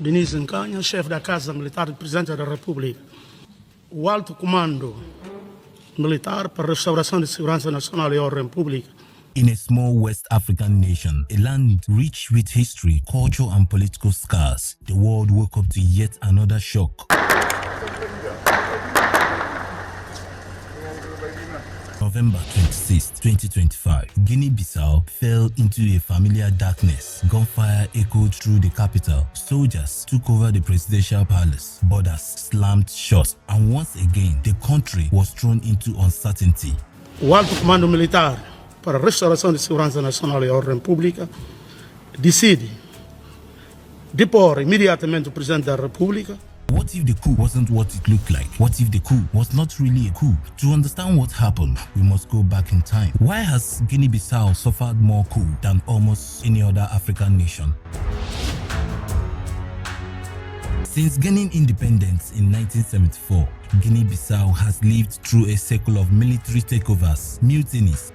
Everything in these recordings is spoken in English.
Denise Nkanha, chefe da Casa Militar do Presidente da República. O alto comando militar para a restauração de segurança nacional e ordem pública. In a small West African nation, a land rich with history, culture and political scars, the world woke up to yet another shock. November 26, 2025, Guinea-Bissau fell into a familiar darkness. Gunfire echoed through the capital. Soldiers took over the presidential palace. Borders slammed shut. And once again, the country was thrown into uncertainty. O alto comando militar para a restauração de segurança nacional e ordem pública decide depor imediatamente o Presidente da República. What if the coup wasn't what it looked like? What if the coup was not really a coup? To understand what happened, we must go back in time. Why has Guinea-Bissau suffered more coup than almost any other African nation? Since gaining independence in 1974, Guinea-Bissau has lived through a cycle of military takeovers, mutinies,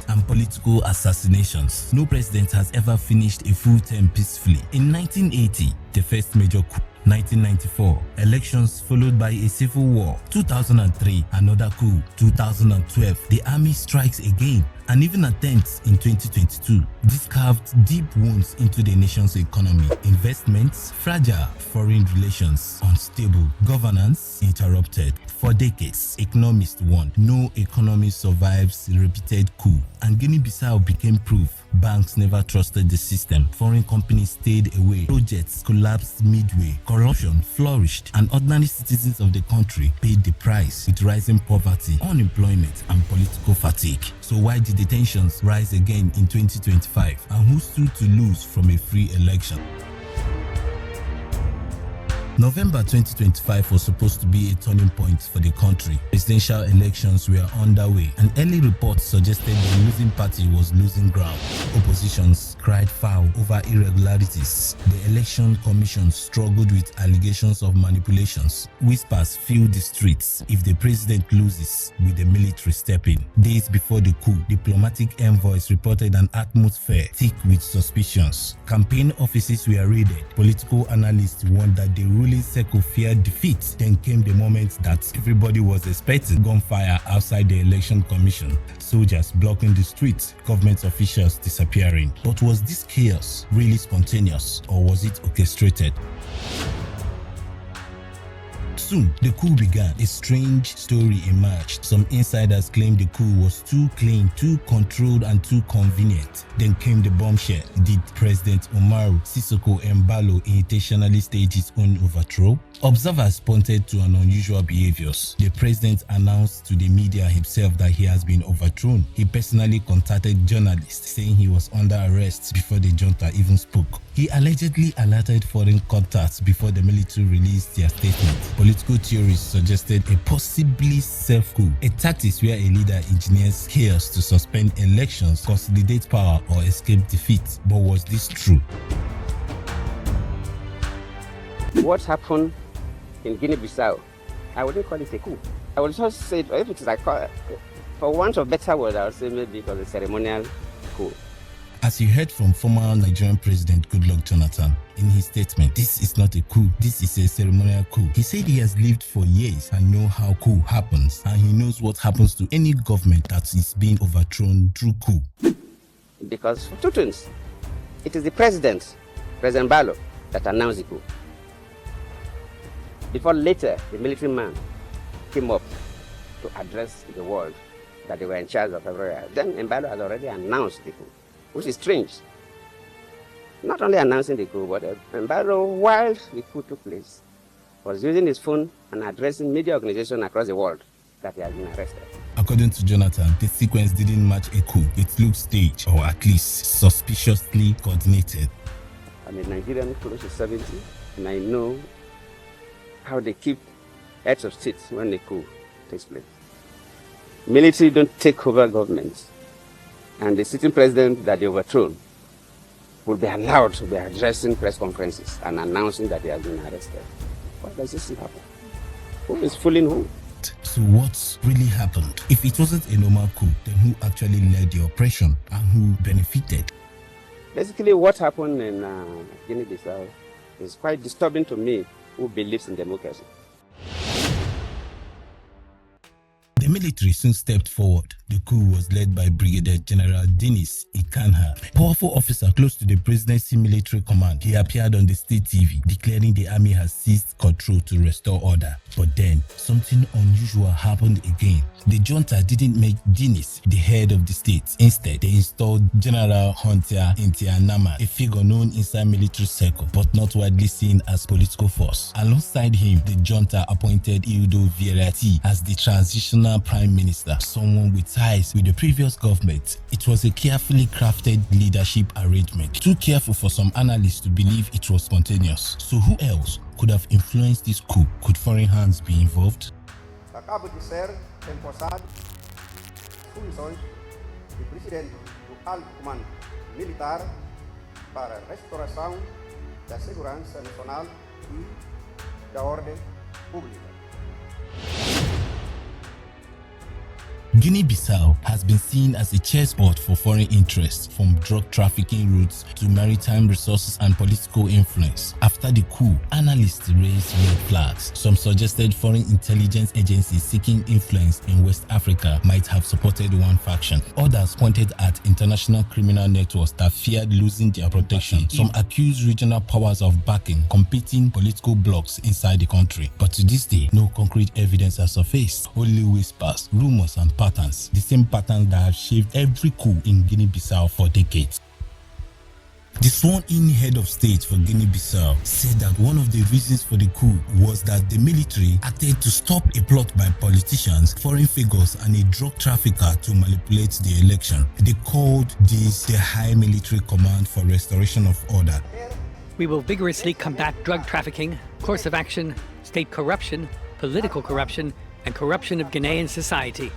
and political assassinations. No president has ever finished a full term peacefully. In 1980, the first major coup. 1994, elections followed by a civil war. 2003, another coup. 2012, the army strikes again, and even attempts in 2022. This carved deep wounds into the nation's economy. Investments fragile, foreign relations unstable, governance interrupted. For decades, economists warned no economy survives repeated coup, and Guinea-Bissau became proof. Banks never trusted the system. Foreign companies stayed away. Projects collapsed midway. Corruption flourished, and ordinary citizens of the country paid the price with rising poverty, unemployment, and political fatigue. So why did the tensions rise again in 2025? And who stood to lose from a free election? November 2025 was supposed to be a turning point for the country. Presidential elections were underway, and early reports suggested the losing party was losing ground. Oppositions cried foul over irregularities. The election commission struggled with allegations of manipulations. Whispers filled the streets. If the president loses, will the military step in? Days before the coup, diplomatic envoys reported an atmosphere thick with suspicions. Campaign offices were raided. Political analysts warned that the ruling circle feared defeat. Then came the moment that everybody was expecting: gunfire outside the election commission, soldiers blocking the streets, government officials disappearing. But was this chaos really spontaneous, or was it orchestrated? Soon, the coup began. A strange story emerged. Some insiders claimed the coup was too clean, too controlled, and too convenient. Then came the bombshell. Did President Umaru Sissoco Embalo intentionally stage his own overthrow? Observers pointed to an unusual behaviors. The president announced to the media himself that he has been overthrown. He personally contacted journalists saying he was under arrest before the junta even spoke. He allegedly alerted foreign contacts before the military released their statement. Political theories suggested a possibly self-coup, a tactic where a leader engineers chaos to suspend elections, consolidate power, or escape defeat. But was this true? What happened in Guinea-Bissau, I wouldn't call it a coup. I would just say, if it is like, for want of better word, I would say maybe it was a ceremonial coup. As you heard from former Nigerian President Goodluck Jonathan in his statement, this is not a coup, this is a ceremonial coup. He said he has lived for years and knows how coup happens, and he knows what happens to any government that is being overthrown through coup. Because for two things, it is the President Balo, that announced the coup. Before later, the military man came up to address the world that they were in charge of everywhere. Then Embalo had already announced the coup, which is strange. Not only announcing the coup, but Embalo, while the coup took place, was using his phone and addressing media organizations across the world that he has been arrested. According to Jonathan, the sequence didn't match a coup. It looked staged, or at least suspiciously coordinated. I'm a Nigerian close to 70, and I know how they keep heads of state when the coup takes place. Military don't take over governments, and the sitting president that they overthrown will be allowed to be addressing press conferences and announcing that he has been arrested. Why does this happen? Who is fooling who? So what really happened? If it wasn't a normal coup, then who actually led the oppression and who benefited? Basically, what happened in Guinea-Bissau It's quite disturbing to me who believes in democracy. The military soon stepped forward. The coup was led by Brigadier General Denis Ikanha, a powerful officer close to the presidency military command. He appeared on the state TV, declaring the army has seized control to restore order. But then, something unusual happened again. The junta didn't make Denis the head of the state. Instead, they installed General Hunter Intianama, a figure known inside military circle, but not widely seen as political force. Alongside him, the junta appointed Ildo Vierati as the transitional prime minister, someone with ties with the previous government. It was a carefully crafted leadership arrangement, too careful for some analysts to believe it was spontaneous. So who else could have influenced this coup? Could foreign hands be involved? Acaba de ser empossado funções de presidente do alto comando militar para a restauração da segurança nacional e da ordem pública. Guinea-Bissau has been seen as a chessboard for foreign interests, from drug trafficking routes to maritime resources and political influence. After the coup, analysts raised red flags. Some suggested foreign intelligence agencies seeking influence in West Africa might have supported one faction. Others pointed at international criminal networks that feared losing their protection. Some accused regional powers of backing competing political blocs inside the country. But to this day, no concrete evidence has surfaced. Only whispers, rumors, and patterns, the same patterns that have shaped every coup in Guinea-Bissau for decades. The sworn-in head of state for Guinea-Bissau said that one of the reasons for the coup was that the military acted to stop a plot by politicians, foreign figures, and a drug trafficker to manipulate the election. They called this the High Military Command for Restoration of Order. We will vigorously combat drug trafficking, course of action, state corruption, political corruption, and corruption of Guinean society.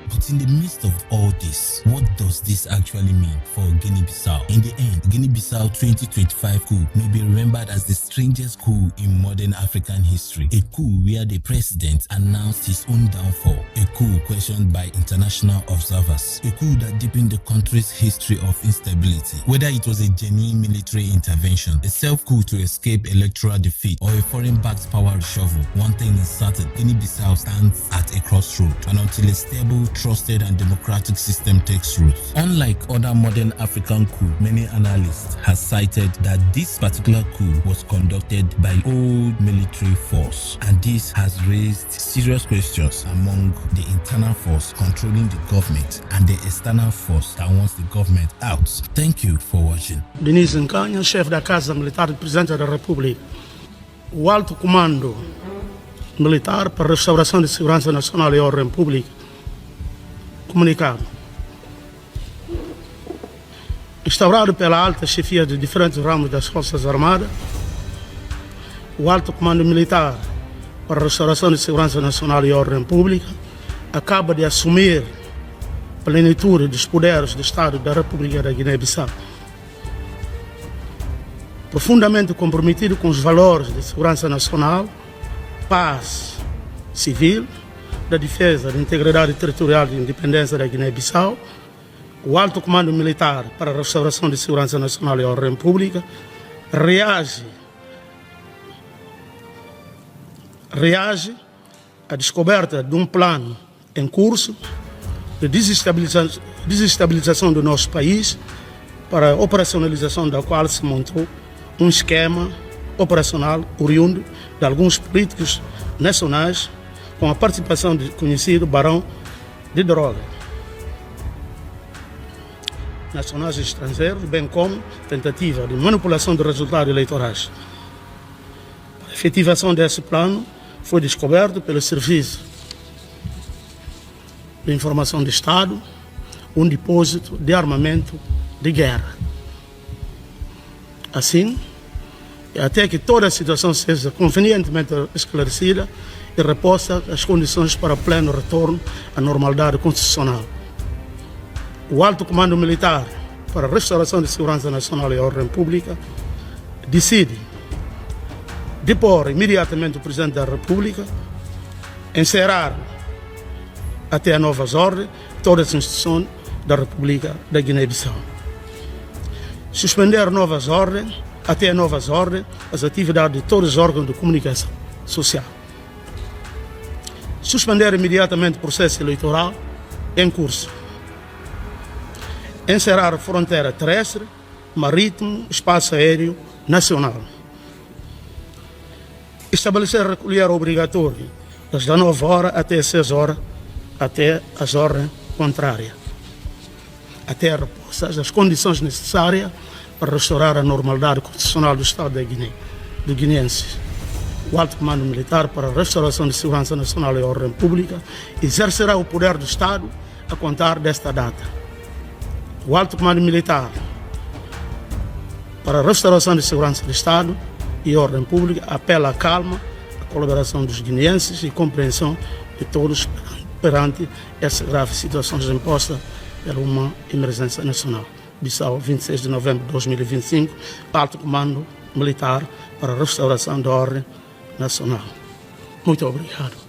But in the midst of all this, what does this actually mean for Guinea-Bissau? In the end, Guinea-Bissau 2025 coup may be remembered as the strangest coup in modern African history. A coup where the president announced his own downfall. A coup questioned by international observers. A coup that deepened the country's history of instability. Whether it was a genuine military intervention, a self-coup to escape electoral defeat, or a foreign-backed power reshuffle, one thing is certain: Guinea-Bissau stands at a crossroad, and until a stable, trusted and democratic system takes root. Unlike other modern African coups, many analysts have cited that this particular coup was conducted by old military force, and this has raised serious questions among the internal force controlling the government and the external force that wants the government out. Thank you for watching. Denis Ikanha, chefe da Casa Militar do Presidente da República. O Alto Comando Militar para a Restauração de Segurança Nacional e Ordem Pública comunicado, instaurado pela alta chefia de diferentes ramos das Forças Armadas, o Alto Comando Militar para a Restauração de Segurança Nacional e Ordem Pública acaba de assumir a plenitude dos poderes do Estado da República da Guiné-Bissau. Profundamente comprometido com os valores de segurança nacional, paz civil, da defesa da integridade territorial e independência da Guiné-Bissau, o Alto Comando Militar para a Restauração de Segurança Nacional e Ordem Pública reage à descoberta de um plano em curso de desestabilização do nosso país, para a operacionalização da qual se montou um esquema operacional oriundo de alguns políticos nacionais, com a participação do conhecido barão de droga, nacionais e estrangeiros, bem como tentativa de manipulação de resultados eleitorais. A efetivação desse plano foi descoberto pelo Serviço de Informação do Estado um depósito de armamento de guerra. Assim, até que toda a situação seja convenientemente esclarecida e reposta as condições para pleno retorno à normalidade constitucional. O Alto Comando Militar para a Restauração de Segurança Nacional e Ordem Pública decide depor imediatamente o Presidente da República, encerrar até a novas ordens todas as instituições da República da Guiné-Bissau. Suspender novas ordens, até novas ordens, as atividades de todos os órgãos de comunicação social. Suspender imediatamente o processo eleitoral em curso. Encerrar a fronteira terrestre, marítimo, espaço aéreo nacional. Estabelecer recolher obrigatório das 9 horas até 6 horas, até as ordens contrárias, até repostas as condições necessárias para restaurar a normalidade constitucional do Estado da Guiné, do guineenses. O Alto Comando Militar para a Restauração de Segurança Nacional e Ordem Pública exercerá o poder do Estado a contar desta data. O Alto Comando Militar para a Restauração de Segurança do Estado e Ordem Pública apela à calma, à colaboração dos guineenses e compreensão de todos perante essa grave situação imposta por uma emergência nacional. Bissau, 26 de novembro de 2025, Alto Comando Militar para a Restauração da Ordem Nacional. Muito obrigado.